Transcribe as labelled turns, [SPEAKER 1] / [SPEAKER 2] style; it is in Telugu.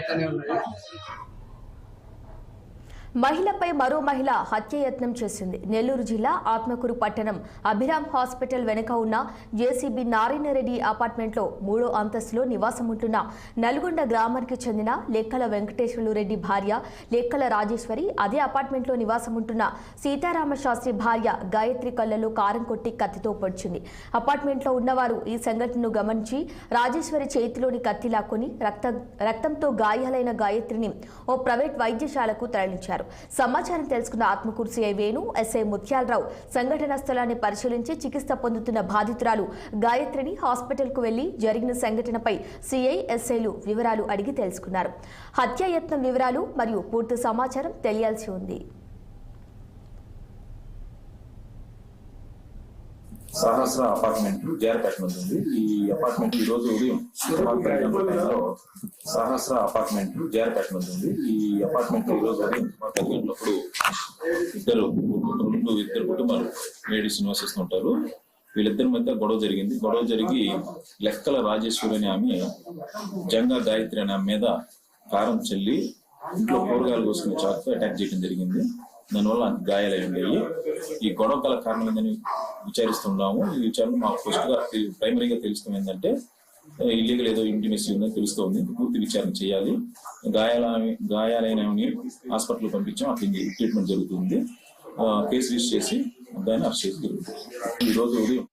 [SPEAKER 1] జరుగుతూనే ఉన్నది.
[SPEAKER 2] మహిళపై మరో మహిళ హత్యాయత్నం చేసింది. నెల్లూరు జిల్లా ఆత్మకూరు పట్టణం అభిరామ్ హాస్పిటల్ వెనుక ఉన్న జేసీబీ నారాయణరెడ్డి అపార్ట్మెంట్లో 3వ అంతస్తులో నివాసం ఉంటున్న నల్గొండ గ్రామానికి చెందిన లెక్కల వెంకటేశ్వర్లు రెడ్డి భార్య లెక్కల రాజేశ్వరి అదే అపార్ట్మెంట్లో నివాసం ఉంటున్న సీతారామ శాస్త్రి భార్య గాయత్రి కళ్ళలో కారం కొట్టి కత్తితో పొడిచింది. అపార్ట్మెంట్లో ఉన్నవారు ఈ సంఘటనను గమనించి రాజేశ్వరి చేతిలోని కత్తి లాక్కొని రక్తంతో గాయాలైన గాయత్రిని ఓ ప్రైవేట్ వైద్యశాలకు తరలించారు. సమాచారం తెలుసుకున్న ఆత్మకూరు సిఐ వేణు, ఎస్ఐ ముత్యాలరావు సంఘటనా స్థలాన్ని పరిశీలించి చికిత్స పొందుతున్న బాధితురాలు గాయత్రిని హాస్పిటల్కు వెళ్లి జరిగిన సంఘటనపై సిఐ, ఎస్ఐలు వివరాలు అడిగి తెలుసుకున్నారు. హత్యాయత్నం వివరాలు మరియు పూర్తి సమాచారం తెలియాల్సి ఉంది.
[SPEAKER 3] సహస్ర అపార్ట్మెంట్ జారపేట ఉంది. ఈ అపార్ట్మెంట్ ఈ రోజు ఉదయం సహస్ర అపార్ట్మెంట్ జారపేట ఉంది. ఈ అపార్ట్మెంట్ ఈ రోజు ఉదయం గంటలప్పుడు ఇద్దరు కుటుంబాలు లేడీస్ నివసిస్తుంటారు. వీళ్ళిద్దరి మధ్య గొడవ జరిగింది. గొడవ జరిగి లెక్కల రాజేశ్వరి అనే ఆమె జంగా గాయత్రి అనే ఆమె మీద కారం చల్లి ఇంట్లో కూరగాయలు కోసుకునే చాకుతో అటాక్ చేయడం జరిగింది. దానివల్ల గాయాలై ఉండేవి. ఈ గొడవ గల కారణం ఏందని విచారిస్తున్నాము. ఈ విచారణ మాకు ఫస్ట్ గా ప్రైమరీగా తెలుస్తుంది ఏంటంటే ఇల్లీగల్ ఏదో ఇంటిమేసీ ఉందని తెలుస్తుంది. పూర్తి విచారణ చేయాలి. గాయాలైన హాస్పిటల్ పంపించాం. అక్కడ ట్రీట్మెంట్ జరుగుతుంది. కేసు రిజిస్టర్ చేసి దాన్ని అరెస్ట్ చేసి జరుగుతుంది. ఈ రోజు ఉదయం